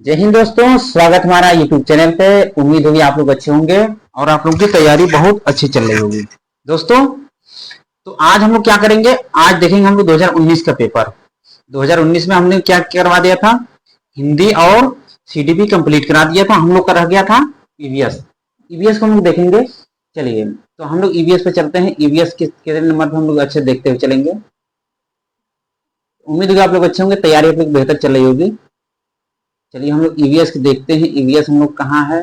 जय हिंद दोस्तों, स्वागत हमारा यूट्यूब चैनल पे। उम्मीद होगी आप लोग अच्छे होंगे और आप लोगों की तैयारी बहुत अच्छी चल रही होगी। दोस्तों, तो आज हम लोग क्या करेंगे, आज देखेंगे हम लोग 2019 का पेपर। 2019 में हमने क्या करवा दिया था, हिंदी और सीडीपी कंप्लीट करा दिया था। हम लोग का रह गया था ईवीएस। ईवीएस को हम लोग देखेंगे। चलिए, तो हम लोग ईवीएस पे चलते हैं। ईवीएस कितने नंबर पे हम लोग अच्छे देखते हुए चलेंगे। उम्मीद होगी आप लोग अच्छे होंगे, तैयारी आप लोग बेहतर चल रही होगी। चलिए हम लोग ईवीएस देखते हैं। ईवीएस हम लोग कहाँ है,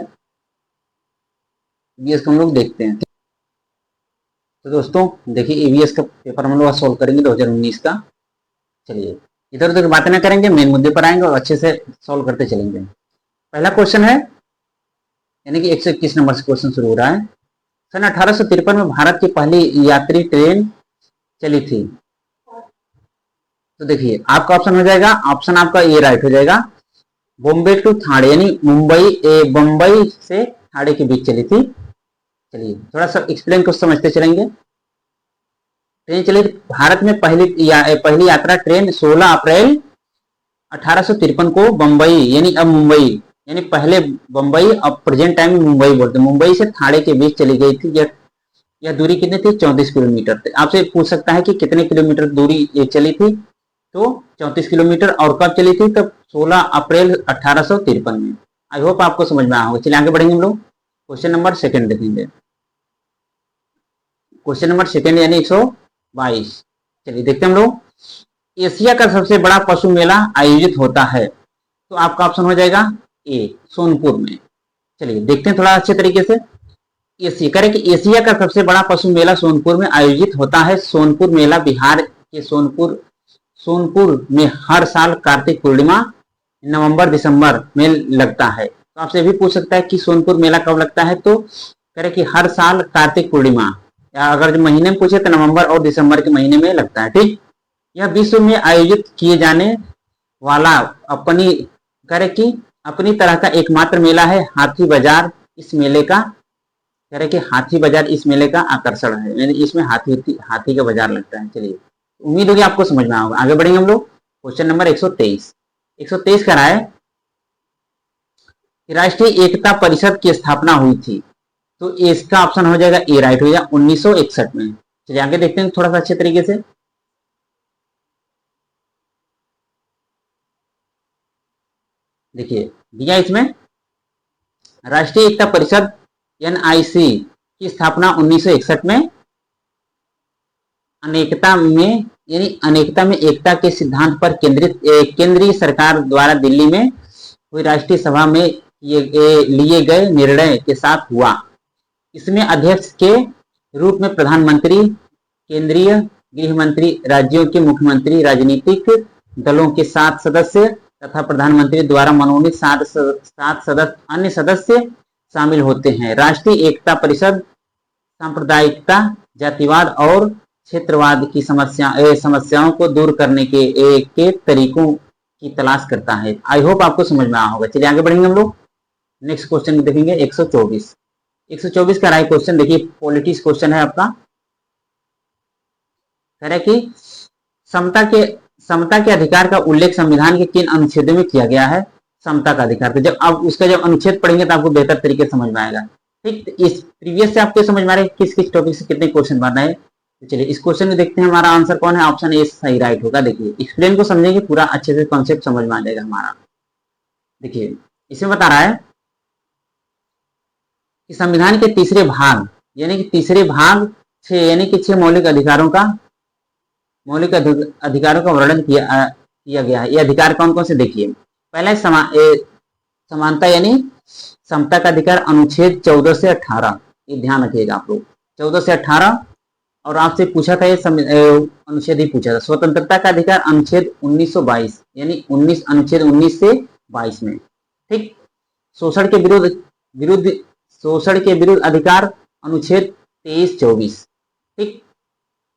ईवीएस को हम लोग देखते हैं। तो दोस्तों देखिए, ईवीएस का पेपर हम लोग सोल्व करेंगे 2019 का। चलिए, इधर उधर बातें ना करेंगे, मेन मुद्दे पर आएंगे और अच्छे से सॉल्व करते चलेंगे। पहला क्वेश्चन है, यानी कि 121 नंबर से क्वेश्चन शुरू हो रहा है। सन 1853 में भारत की पहली यात्री ट्रेन चली थी। तो देखिए, आपका ऑप्शन हो जाएगा, ऑप्शन आपका ए राइट हो जाएगा। बॉम्बे टू थाने, यानी बम्बई से थाने के बीच चली थी। चलिए थोड़ा सा एक्सप्लेन को समझते चलेंगे। ट्रेन चली भारत में पहली यात्रा ट्रेन 16 अप्रैल 1853 को बम्बई, यानी अब मुंबई, यानी पहले बम्बई, अब प्रेजेंट टाइम में मुंबई बोलते हैं, मुंबई से थाने के बीच चली गई थी। यह दूरी कितनी थी, 34 किलोमीटर। आपसे पूछ सकता है कि कितने किलोमीटर दूरी ये चली थी, तो 34 किलोमीटर। और कब चली थी, तब 16 अप्रैल 1853 में। आई होप आपको समझ में आया होगा। चलिए आगे बढ़ेंगे हम लोग। क्वेश्चन नंबर सेकंड देखेंगे। क्वेश्चन नंबर सेकंड यानी 122। चलिए देखते हैं हम लोग। एशिया का सबसे बड़ा पशु मेला आयोजित होता है। तो आपका ऑप्शन हो जाएगा ए, सोनपुर में। चलिए देखते हैं थोड़ा अच्छे तरीके से। एशिया करें कि एशिया का सबसे बड़ा पशु मेला सोनपुर में आयोजित होता है। सोनपुर मेला बिहार के सोनपुर में हर साल कार्तिक पूर्णिमा नवंबर दिसंबर में लगता है। तो आपसे भी पूछ सकता है कि सोनपुर मेला कब लगता है, तो करें कि हर साल कार्तिक पूर्णिमा, या अगर जो महीने में पूछे तो नवंबर और दिसंबर के महीने में लगता है। ठीक, यह विश्व में आयोजित किए जाने वाला अपनी तरह का एकमात्र मेला है। हाथी बाजार इस मेले का हाथी बाजार इस मेले का आकर्षण है, यानी इसमें हाथी का बाजार लगता है। चलिए, उम्मीद होगी आपको समझ में आएगा। आगे बढ़ेंगे हम लोग। क्वेश्चन नंबर 123 कह रहा है कि राष्ट्रीय एकता परिषद की स्थापना हुई थी। तो इसका ऑप्शन हो जाएगा ए राइट हो जाएगा 1961 में। चलिए आगे देखते हैं थोड़ा सा अच्छे तरीके से। देखिए दिया इसमें, राष्ट्रीय एकता परिषद एनआईसी की स्थापना 1961 में अनेकता में एकता के सिद्धांत पर केंद्रित केंद्रीय सरकार द्वारा दिल्ली में हुई राष्ट्रीय सभा में लिए गए निर्णय के साथ हुआ। इसमें अध्यक्ष के रूप में प्रधानमंत्री, केंद्रीय गृह मंत्री, राज्यों के मुख्यमंत्री, राजनीतिक दलों के 7 सदस्य तथा प्रधानमंत्री द्वारा मनोनीत 7 अन्य सदस्य शामिल होते हैं। राष्ट्रीय एकता परिषद सांप्रदायिकता, जातिवाद और क्षेत्रवाद की समस्याओं को दूर करने के तरीकों की तलाश करता है। आई होप आपको समझ में आया होगा। चलिए आगे बढ़ेंगे हम लोग। नेक्स्ट क्वेश्चन देखेंगे 124 का राइट क्वेश्चन। देखिए पॉलिटिक्स क्वेश्चन है आपका। कह रहे कि समता के अधिकार का उल्लेख संविधान के किन अनुच्छेदों में किया गया है। समता का अधिकार का जब आप उसका अनुच्छेद पढ़ेंगे तो आपको बेहतर तरीके से समझ में आएगा। ठीक, इस प्रीवियस से आपको समझ में आ रहा है किस किस टॉपिक से कितने क्वेश्चन बनना है। तो चलिए इस क्वेश्चन में देखते हैं हमारा आंसर कौन है। ऑप्शन ए सही राइट होगा। देखिए एक्सप्लेन को समझेंगे, पूरा अच्छे से कॉन्सेप्ट समझ में आ जाएगा हमारा। देखिए इसमें बता रहा है कि संविधान के तीसरे भाग यानी कि 6 मौलिक अधिकारों का वर्णन किया गया है। ये अधिकार कौन कौन से देखिए। पहला समानता यानी समता का अधिकार, अनुच्छेद 14 से 18। ये ध्यान रखिएगा आप लोग, 14 से 18। और आपसे पूछा था ये अनुच्छेद ही पूछा था। स्वतंत्रता का अधिकार अनुच्छेद 1922, यानी अनुच्छेद 19 से 22 में। ठीक, शोषण के विरुद्ध अधिकार अनुच्छेद 23-24। ठीक,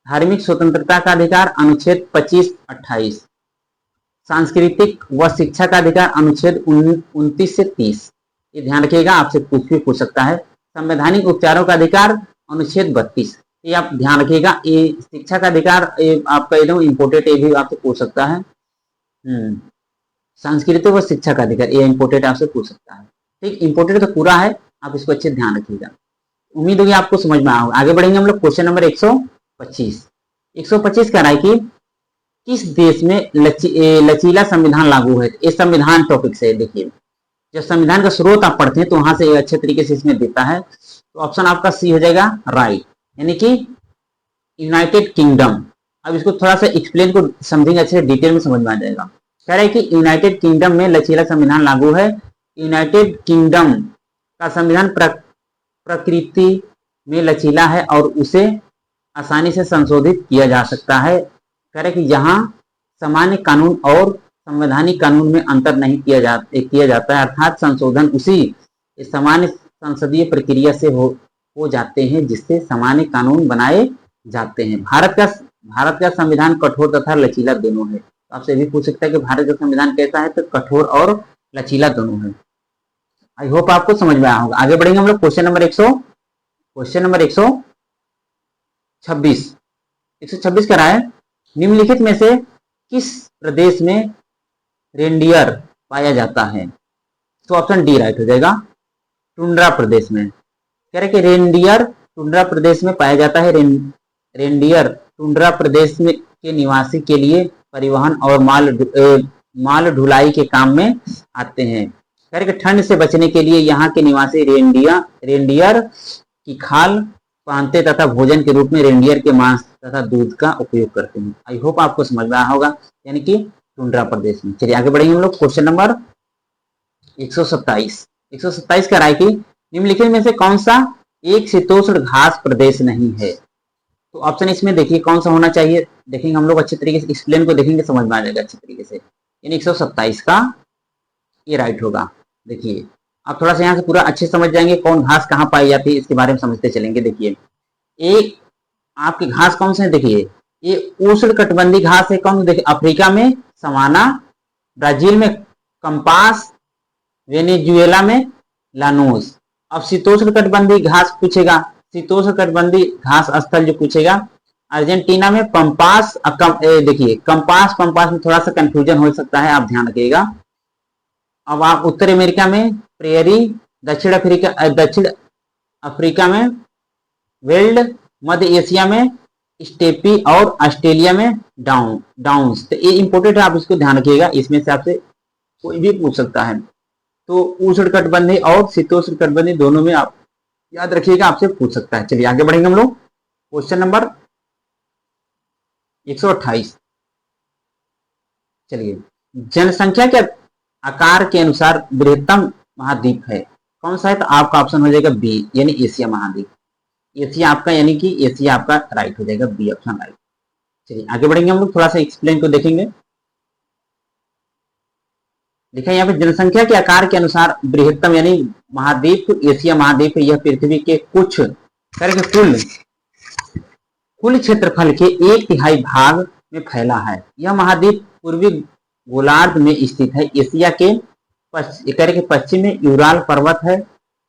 धार्मिक स्वतंत्रता का अधिकार अनुच्छेद 25-28। सांस्कृतिक व शिक्षा का अधिकार अनुच्छेद 29 से 30। ये ध्यान रखिएगा, आपसे पूछ सकता है। संवैधानिक उपचारों का अधिकार अनुच्छेद 32। ये आप ध्यान रखिएगा। ये शिक्षा का अधिकार आपका एकदम इम्पोर्टेंट, ये भी आपसे पूछ सकता है। सांस्कृतिक व शिक्षा का अधिकार, ये इंपोर्टेंट आपसे पूछ सकता है। ठीक, इंपोर्टेंट तो पूरा है, आप इसको अच्छे ध्यान रखिएगा। उम्मीद होगी आपको समझ में आएगा। आगे बढ़ेंगे हम लोग क्वेश्चन नंबर 125। 125 कह रहा है कि किस देश में लचीला संविधान लागू है। ये संविधान टॉपिक से देखिए, जब संविधान का स्रोत आप पढ़ते हैं तो वहां से अच्छे तरीके से इसमें देता है। तो ऑप्शन आपका सी हो जाएगा राइट, यानी कि यूनाइटेड किंगडम। अब इसको थोड़ा सा एक्सप्लेन को समझेंगे अच्छे से, डिटेल में समझ में आ जाएगा। कह रहे हैं कि यूनाइटेड किंगडम में लचीला संविधान लागू है। यूनाइटेड किंगडम का संविधान प्रकृति में लचीला है और उसे आसानी से संशोधित किया जा सकता है। कह रहे कि यहाँ सामान्य कानून और संवैधानिक कानून में अंतर नहीं किया जाता है, अर्थात संशोधन उसी सामान्य संसदीय प्रक्रिया से हो जाते हैं जिससे सामान्य कानून बनाए जाते हैं। भारत का संविधान कठोर तथा लचीला दोनों है। तो आपसे भी पूछ सकता है कि भारत का संविधान कैसा है, तो कठोर और लचीला दोनों है। आई होप आपको समझ में आया होगा। आगे बढ़ेंगे हम लोग क्वेश्चन नंबर 126 करा है, निम्नलिखित में से किस प्रदेश में रेंडियर पाया जाता है। तो ऑप्शन डी राइट हो जाएगा, टुंड्रा प्रदेश में। कह रहे कि रेंडियर टुंड्रा प्रदेश में पाया जाता है। रेंडियर टुंड्रा प्रदेश में के निवासी के लिए परिवहन और माल ढुलाई के काम में आते हैं। कह रहे कि ठंड से बचने के लिए यहाँ के निवासी रेंडियर की खाल पहनते तथा भोजन के रूप में रेंडियर के मांस तथा दूध का उपयोग करते हैं। आई होप आपको समझ में आया होगा, यानी कि टुंड्रा प्रदेश में। चलिए आगे बढ़ेंगे हम लोग क्वेश्चन नंबर 127 कह रहा है कि निम्नलिखित में से कौन सा एक शीतोष्ण घास प्रदेश नहीं है। तो ऑप्शन इसमें देखिए कौन सा होना चाहिए, देखेंगे हम लोग अच्छे तरीके से, एक्सप्लेन को देखेंगे समझ में आ जाएगा अच्छे तरीके से। यानी 127 का ये राइट होगा। देखिए आप थोड़ा सा यहाँ से पूरा अच्छे समझ जाएंगे कौन घास कहाँ पाई जाती है, इसके बारे में समझते चलेंगे। देखिए एक आपके घास कौन से है, देखिए ये उष्ण कटिबंधीय घास है। कौन, देखिए अफ्रीका में सवाना, ब्राजील में कंपास, वेनेजुएला में लानोस। अब शीतोष्ण कटिबंधीय घास पूछेगा, शीतोष्ण कटिबंधीय घास स्थल जो पूछेगा, अर्जेंटीना में पंपास। देखिए कंपास में थोड़ा सा कंफ्यूजन हो सकता है, आप ध्यान रखिएगा। अब आप उत्तर अमेरिका में प्रेयरी, दक्षिण अफ्रीका में वेल्ड, मध्य एशिया में स्टेपी और ऑस्ट्रेलिया में डाउन्स। तो ये इंपोर्टेंट है, आप इसको ध्यान रखिएगा, इसमें से आपसे कोई भी पूछ सकता है। तो उष्ण कटिबंधीय और शीतोष्ण कटिबंधीय दोनों में आप याद रखिएगा, आपसे पूछ सकता है। चलिए आगे बढ़ेंगे हम लोग क्वेश्चन नंबर 128। चलिए जनसंख्या के आकार के अनुसार बृहत्तम महाद्वीप है कौन सा है, तो आपका ऑप्शन हो जाएगा बी, यानी एशिया महाद्वीप। एशिया आपका, यानी कि एशिया आपका राइट हो जाएगा, बी ऑप्शन राइट। चलिए आगे बढ़ेंगे हम लोग, थोड़ा सा एक्सप्लेन को देखेंगे। देखिए यहाँ पे जनसंख्या के आकार के अनुसार बृहत्तम यानी महाद्वीप एशिया महाद्वीप, यह पृथ्वी के कुल क्षेत्रफल के 1/3 भाग में फैला है। यह महाद्वीप पूर्वी गोलार्ध में स्थित है। एशिया के पश्चिम में यूराल पर्वत है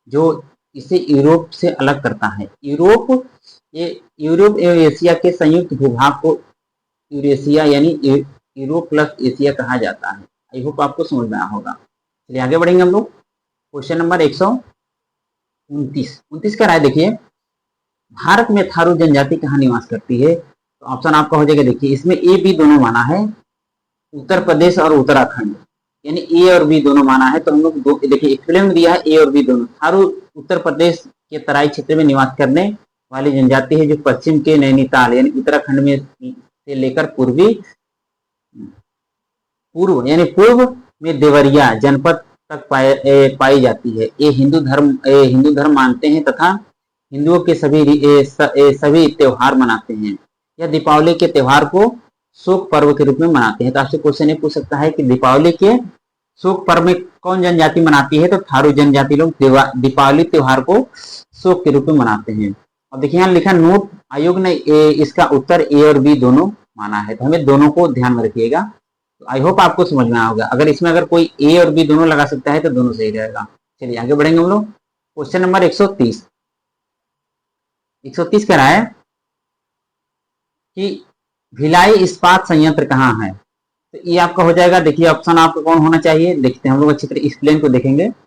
जो इसे यूरोप से अलग करता है। यूरोप एवं एशिया के संयुक्त भूभाग को यूरेशिया यानी यूरोप प्लस एशिया कहा जाता है। आई होप आपको समझ में आया होगा। चलिए आगे बढ़ेंगे हम लोग क्वेश्चन नंबर 129 का राय। देखिए भारत में थारू जनजाति कहाँ निवास करती है, तो ऑप्शन आपका हो जाएगा, देखिए इसमें ए बी दोनों माना है, उत्तर प्रदेश और उत्तराखंड, यानी ए और बी दोनों माना है। तो हम लोग देखिए एक्सप्लेन में दिया है ए और बी दोनों। थारू उत्तर प्रदेश के तराई क्षेत्र में निवास करने वाली जनजाति है जो पश्चिम के नैनीताल यानी उत्तराखंड में से लेकर पूर्व में देवरिया जनपद तक पाई जाती है। ये हिंदू धर्म मानते हैं तथा हिंदुओं के सभी त्योहार मनाते हैं। यह दीपावली के त्योहार को शोक पर्व के रूप में मनाते हैं। तो आपसे क्वेश्चन ये पूछ सकता है कि दीपावली के शोक पर्व में कौन जनजाति मनाती है, तो थारू जनजाति लोग दीपावली त्योहार को शोक के रूप में मनाते हैं। अब देखिए यहाँ लिखा नोट आयोग ने इसका उत्तर ए और बी दोनों माना है, तो हमें दोनों को ध्यान में रखिएगा। तो आई होप आपको समझ में आया होगा। अगर इसमें अगर कोई ए और बी दोनों लगा सकता है तो दोनों सही रहेगा। चलिए आगे बढ़ेंगे हम लोग क्वेश्चन नंबर 130 कह रहा है कि भिलाई इस्पात संयंत्र कहाँ है। तो ये आपका हो जाएगा। देखिए ऑप्शन आपका कौन होना चाहिए, देखते हैं हम लोग अच्छी तरह इस प्लेन को देखेंगे। तो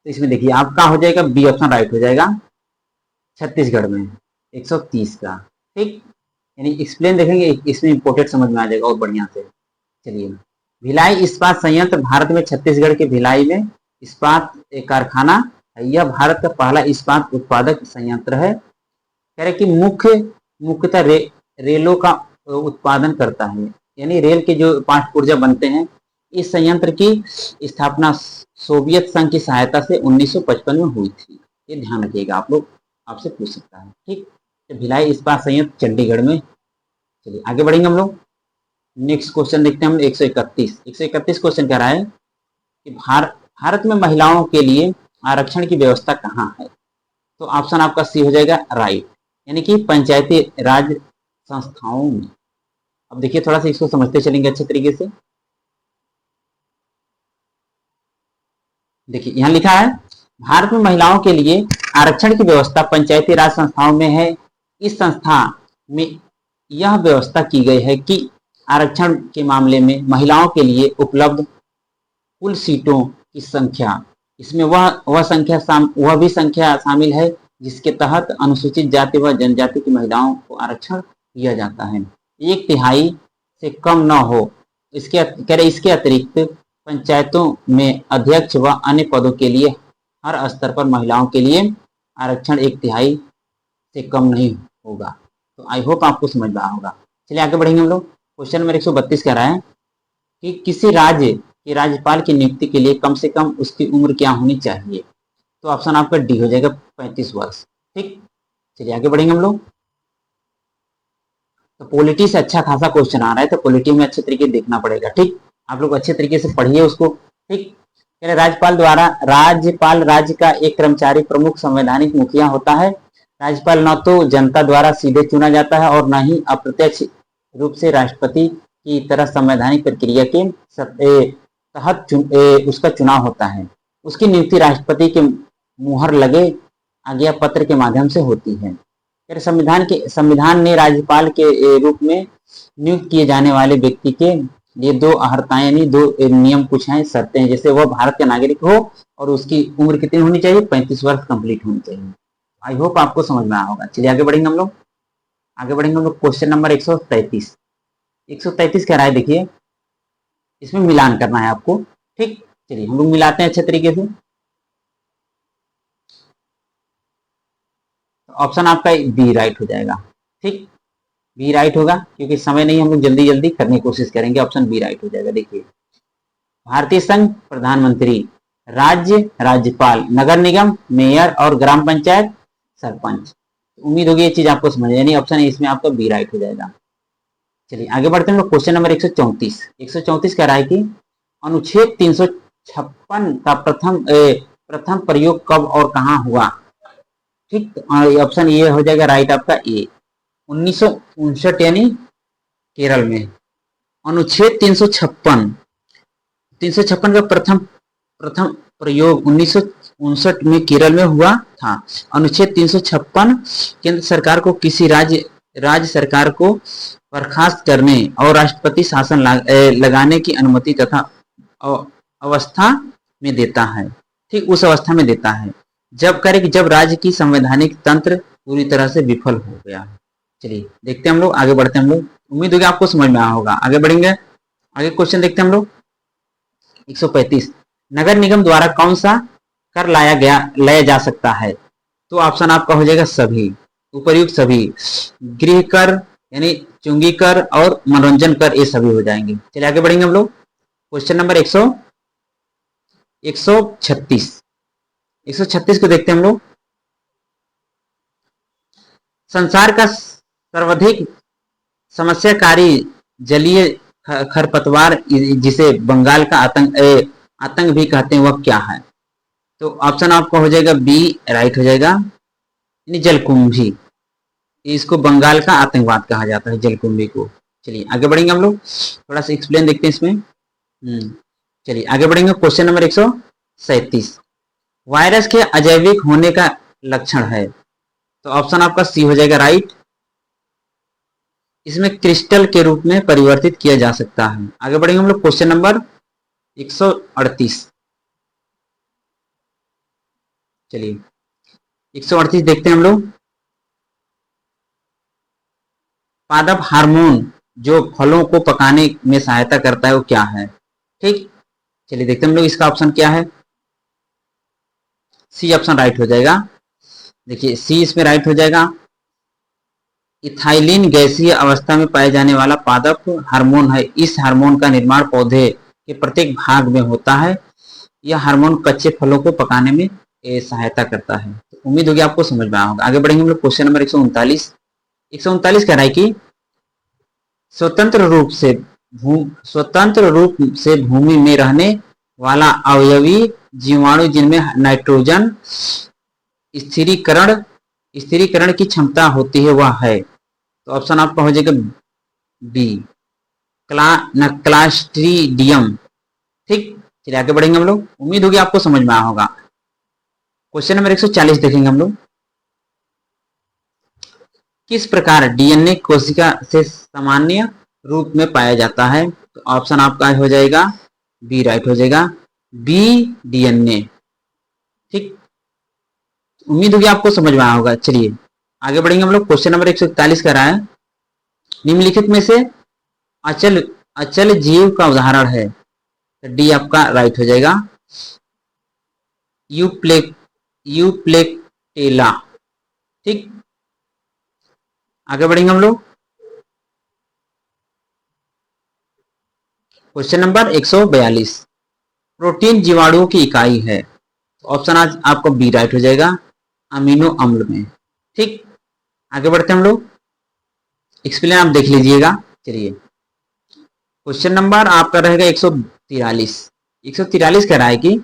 इसमें देखिए आपका हो जाएगा बी ऑप्शन राइट हो जाएगा, छत्तीसगढ़ में 130 का। ठीक, यानी एक्सप्लेन देखेंगे, इसमें इंपोर्टेंट समझ में आ जाएगा और बढ़िया से। चलिए, भिलाई इस्पात संयंत्र भारत में छत्तीसगढ़ के भिलाई में इस्पात एक कारखाना है। यह भारत का पहला इस्पात उत्पादक संयंत्र है। कह रहे कि मुख्यतः रेलों का उत्पादन करता है, यानी रेल के जो पार्ट पुर्जा बनते हैं। इस संयंत्र की स्थापना सोवियत संघ की सहायता से 1955 में हुई थी। ये ध्यान रखिएगा, आप लोग आपसे पूछ सकता है। ठीक, तो भिलाई इस्पात संयंत्र चंडीगढ़ में। चलिए आगे बढ़ेंगे हम लोग। नेक्स्ट क्वेश्चन देखते हैं हम 131 क्वेश्चन कह रहा है कि भारत में महिलाओं के लिए आरक्षण की व्यवस्था कहाँ है। तो ऑप्शन आपका सी हो जाएगा राइट, यानी कि पंचायती राज संस्थाओं में। अब देखिए थोड़ा सा इसको समझते चलेंगे अच्छे तरीके से। देखिए यहां लिखा है भारत में महिलाओं के लिए आरक्षण की व्यवस्था पंचायती राज संस्थाओं में है। इस संस्था में यह व्यवस्था की गई है कि आरक्षण के मामले में महिलाओं के लिए उपलब्ध कुल सीटों की संख्या, इसमें वह भी संख्या शामिल है जिसके तहत अनुसूचित जाति व जनजाति की महिलाओं को आरक्षण दिया जाता है। 1/3 से कम न हो। इसके अतिरिक्त पंचायतों में अध्यक्ष व अन्य पदों के लिए हर स्तर पर महिलाओं के लिए आरक्षण 1/3 से कम नहीं होगा। तो आई होप आपको समझ में आया होगा। चलिए आगे बढ़ेंगे हम लोग। क्वेश्चन नंबर 132 कह रहा है कि किसी राज्य के राज्यपाल की नियुक्ति के लिए कम से कम उसकी उम्र क्या होनी चाहिए। तो ऑप्शन आपका डी हो जाएगा 35 वर्ष। ठीक, चलिए आगे बढ़ेंगे हम लोग। तो पॉलिटी से अच्छा खासा क्वेश्चन आ रहा है, तो पॉलिटी में अच्छे तरीके देखना पड़ेगा। ठीक, आप लोग अच्छे तरीके से पढ़िए उसको। ठीक, राज्यपाल राज्य का एक कर्मचारी प्रमुख संवैधानिक मुखिया होता है। राज्यपाल न तो जनता द्वारा सीधे चुना जाता है और न ही अप्रत्यक्ष रूप से राष्ट्रपति की तरह संवैधानिक प्रक्रिया के तहत उसका चुनाव होता है। उसकी नियुक्ति राष्ट्रपति के मुहर लगे आज्ञा पत्र के माध्यम से होती है। संविधान ने राज्यपाल के रूप में नियुक्त किए जाने वाले व्यक्ति के लिए दो अहर्ताएं यानी दो नियम कुछ हैं, शर्तें हैं। जैसे वह भारत का नागरिक हो और उसकी उम्र कितनी होनी चाहिए, 35 वर्ष कंप्लीट होनी चाहिए। आई होप आपको समझ में आया होगा। चलिए आगे बढ़ेंगे हम लोग। क्वेश्चन नंबर 133 कह रहा है, देखिए इसमें मिलान करना है आपको। ठीक, चलिए हम लोग मिलाते हैं अच्छे तरीके से। ऑप्शन आपका बी राइट हो जाएगा। ठीक, बी राइट होगा क्योंकि समय नहीं, हम लोग जल्दी जल्दी करने की कोशिश करेंगे। ऑप्शन बी राइट हो जाएगा। देखिए, भारतीय संघ प्रधानमंत्री, राज्य राज्यपाल, नगर निगम मेयर और ग्राम पंचायत सरपंच। उम्मीद होगी ये चीज आपको समझ, यानी ऑप्शन इसमें आपका बी राइट हो जाएगा। चलिए आगे बढ़ते हैं लोग। क्वेश्चन नंबर 134 कह रहा है कि अनुच्छेद 356 का प्रथम प्रयोग कब और कहां हुआ। ठीक, ऑप्शन ये हो जाएगा राइट आपका ए, 1959 यानी केरल में। अनुच्छेद 356 का प्रथम प्रयोग 1959 में केरल में हुआ था। अनुच्छेद 356 केंद्र सरकार को किसी राज्य सरकार को बर्खास्त करने और राष्ट्रपति शासन लगाने की अनुमति तथा अवस्था में देता है। ठीक, उस अवस्था में देता है जब राज्य की संवैधानिक तंत्र पूरी तरह से विफल हो गया। चलिए देखते हैं हम लोग, आगे बढ़ते हैं हम लोग। उम्मीद होगी आपको समझ में आया होगा। आगे बढ़ेंगे, आगे क्वेश्चन देखते हैं हम लोग। 135, नगर निगम द्वारा कौन सा कर लाया जा सकता है। तो ऑप्शन आपका हो जाएगा सभी, उपर्युक्त सभी। गृह कर यानी चुंगी कर और मनोरंजन कर, ये सभी हो जाएंगे। चलिए आगे बढ़ेंगे हम लोग। क्वेश्चन नंबर 136 को देखते हैं हम लोग। संसार का सर्वाधिक समस्याकारी जलीय खरपतवार जिसे बंगाल का आतंक भी कहते हैं, वह क्या है। तो ऑप्शन आपका हो जाएगा बी राइट हो जाएगा, यानी जलकुंभी। इसको बंगाल का आतंकवाद कहा जाता है, जलकुंभी को। चलिए आगे बढ़ेंगे हम लोग, थोड़ा सा एक्सप्लेन देखते हैं इसमें। चलिए आगे बढ़ेंगे। क्वेश्चन नंबर 137, वायरस के अजैविक होने का लक्षण है। तो ऑप्शन आपका सी हो जाएगा राइट, इसमें क्रिस्टल के रूप में परिवर्तित किया जा सकता है। आगे बढ़ेंगे हम लोग क्वेश्चन नंबर 138। चलिए 138 देखते हैं हम लोग। पादप हार्मोन जो फलों को पकाने में सहायता करता है वो क्या है? ठीक, चलिए देखते हैं हम लोग इसका ऑप्शन क्या है। सी ऑप्शन राइट हो जाएगा। देखिए सी इसमें राइट हो जाएगा। इथाइलिन गैसीय अवस्था में पाए जाने वाला पादप हार्मोन है। इस हार्मोन का निर्माण पौधे के प्रत्येक भाग में होता है। यह हार्मोन कच्चे फलों को पकाने में सहायता करता है। तो उम्मीद होगी आपको समझ में आया होगा। आगे बढ़ेंगे हम लोग क्वेश्चन नंबर 139। 139 कह रहा है कि स्वतंत्र रूप से भूमि में रहने वाला अवयवी जीवाणु जिनमें नाइट्रोजन स्थिरीकरण की क्षमता होती है वह है। तो ऑप्शन आपका हो जाएगा बी, क्लास्ट्रीडियम। ठीक, चलिए आगे बढ़ेंगे हम लोग। उम्मीद होगी आपको समझ में आया होगा। क्वेश्चन नंबर 140 देखेंगे हम लोग। किस प्रकार डीएनए कोशिका से सामान्य रूप में पाया जाता है? तो ऑप्शन आपका हो जाएगा बी राइट हो जाएगा, बी डीएनए। ठीक, उम्मीद होगी आपको समझ में आया होगा। चलिए आगे बढ़ेंगे हम लोग। क्वेश्चन नंबर 141 का रहा है निम्नलिखित में से अचल जीव का उदाहरण है। तो डी आपका राइट हो जाएगा, यूप्लेक्टेला। ठीक, आगे बढ़ेंगे हम लोग। क्वेश्चन नंबर 142 प्रोटीन जीवाणुओं की इकाई है। ऑप्शन आज आपको बी राइट हो जाएगा, अमीनो अम्ल में। ठीक, आगे बढ़ते हैं हम लोग। एक्सप्लेन आप देख लीजिएगा। चलिए क्वेश्चन नंबर आपका रहेगा 143। 143 कह रहा है कि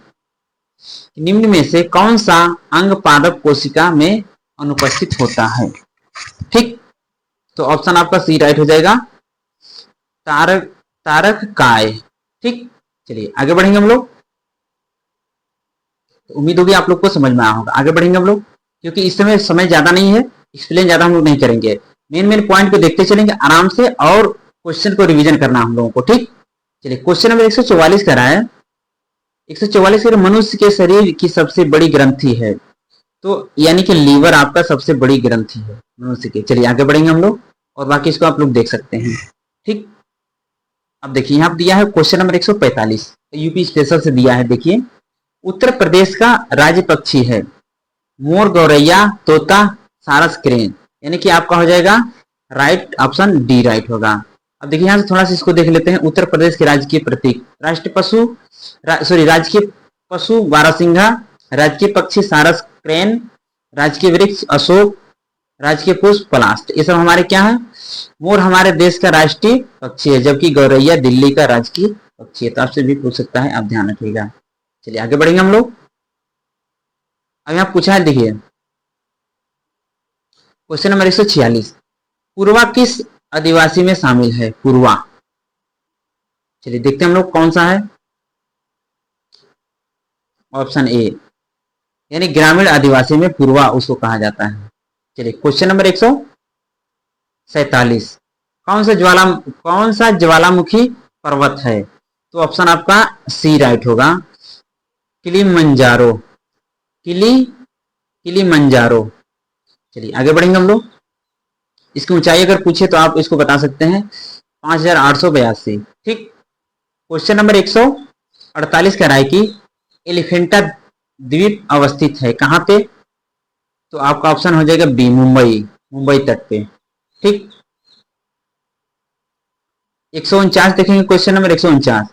निम्न में से कौन सा अंग पादप कोशिका में अनुपस्थित होता है? ठीक, तो ऑप्शन आपका सी राइट हो जाएगा, तारक काय। ठीक, चलिए आगे बढ़ेंगे हम लोग। तो उम्मीद होगी आप लोग को समझ में आया होगा। आगे बढ़ेंगे हम लोग, क्योंकि इस समय ज्यादा नहीं है, एक्सप्लेन ज्यादा हम लोग नहीं करेंगे। मेन पॉइंट को देखते चलेंगे आराम से और क्वेश्चन को रिवीजन करना हम लोगों को। ठीक, चलिए क्वेश्चन नंबर 144 का रहा है। 144 का मनुष्य के शरीर की सबसे बड़ी ग्रंथि है। तो यानी कि लीवर आपका सबसे बड़ी ग्रंथि है मनुष्य के। चलिए आगे बढ़ेंगे हम लोग और बाकी इसको आप लोग देख सकते हैं। ठीक, अब देखिए यहाँ दिया है क्वेश्चन नंबर 145, यूपी स्पेशल से दिया है। देखिए उत्तर प्रदेश का राज्य पक्षी है मोर, गौरैया, तोता, सारस, क्रेन। यानी कि आपका हो जाएगा राइट ऑप्शन डी राइट होगा। अब देखिए यहाँ से थोड़ा सा इसको देख लेते हैं। उत्तर प्रदेश के राजकीय प्रतीक राजकीय पशु बारहसिंघा, राजकीय पक्षी सारस, क्रेन, राजकीय वृक्ष अशोक, राजकीय पुष्प पलाश। ये सब हमारे क्या है? मोर हमारे देश का राष्ट्रीय पक्षी है, जबकि गौरैया दिल्ली का राजकीय पक्षी है। तो आपसे भी पूछ सकता है, आप ध्यान रखिएगा। चलिए आगे बढ़ेंगे हम लोग। अब यहाँ पूछा है, देखिए क्वेश्चन नंबर 146 पूर्वा किस आदिवासी में शामिल है? पूर्वा, चलिए देखते हैं हम लोग कौन सा है। ऑप्शन ए, यानी ग्रामीण आदिवासी में पूर्वा उसको कहा जाता है। चलिए क्वेश्चन नंबर 147 कौन सा ज्वालामुखी पर्वत है? तो ऑप्शन आपका सी राइट होगा, किलिमंजारो। किलिमंजारो। चलिए आगे बढ़ेंगे हम लोग। इसकी ऊंचाई अगर पूछे तो आप इसको बता सकते हैं 5882। ठीक, क्वेश्चन नंबर 148 कह रहा है कि एलिफेंटा द्वीप अवस्थित है कहां पे? तो आपका ऑप्शन हो जाएगा बी, मुंबई तट पे। ठीक, 149 देखेंगे। क्वेश्चन नंबर 149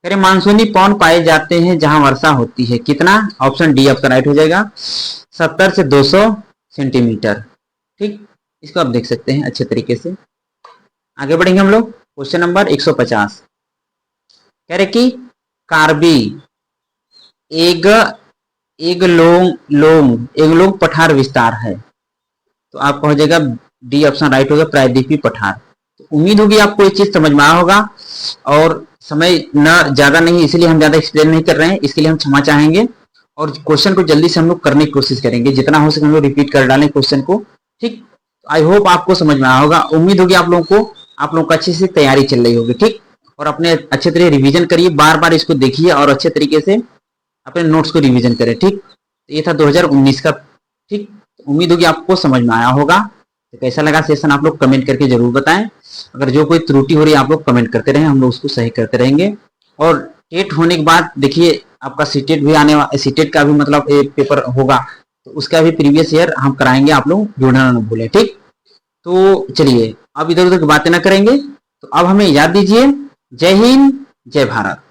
कह मानसूनी पवन पाए जाते हैं जहां वर्षा होती है कितना? ऑप्शन डी आपका राइट हो जाएगा, 70 से 200 सेंटीमीटर। ठीक, इसको आप देख सकते हैं अच्छे तरीके से। आगे बढ़ेंगे हम लोग। क्वेश्चन नंबर 150 कह रहे कि कार्बी एगलोंग पठार विस्तार है। तो आपका हो जाएगा डी ऑप्शन राइट होगा, प्रायद्वीपीय पठार। तो उम्मीद होगी आपको ये चीज समझ में आया होगा। और समय न ज्यादा नहीं, इसलिए हम ज्यादा एक्सप्लेन नहीं कर रहे हैं, इसके लिए हम क्षमा चाहेंगे। और क्वेश्चन को जल्दी से हम लोग करने की कोशिश करेंगे, जितना हो सके हम लोग रिपीट कर डालें क्वेश्चन को। ठीक, आई होप आपको समझ में आया होगा। उम्मीद होगी आप लोगों को, आप लोगों को अच्छे से तैयारी चल रही होगी। ठीक, और अपने अच्छे तरीके रिवीजन करिए, बार बार इसको देखिए और अच्छे तरीके से अपने नोट्स को रिवीजन करें। ठीक, तो ये था 2019 का। ठीक, उम्मीद होगी आपको समझ में आया होगा। तो कैसा लगा सेशन आप लोग कमेंट करके जरूर बताएं। अगर जो कोई त्रुटि हो रही है आप लोग कमेंट करते रहें, हम लोग उसको सही करते रहेंगे। और टेट होने के बाद देखिए आपका सीटेट भी आने वाला, सीटेट का भी मतलब एक पेपर होगा, तो उसका भी प्रीवियस ईयर हम कराएंगे, आप लोग जोड़ना ना भूलें। ठीक, तो चलिए अब इधर उधर की बातें ना करेंगे, तो अब हमें याद दीजिए, जय हिंद जय भारत।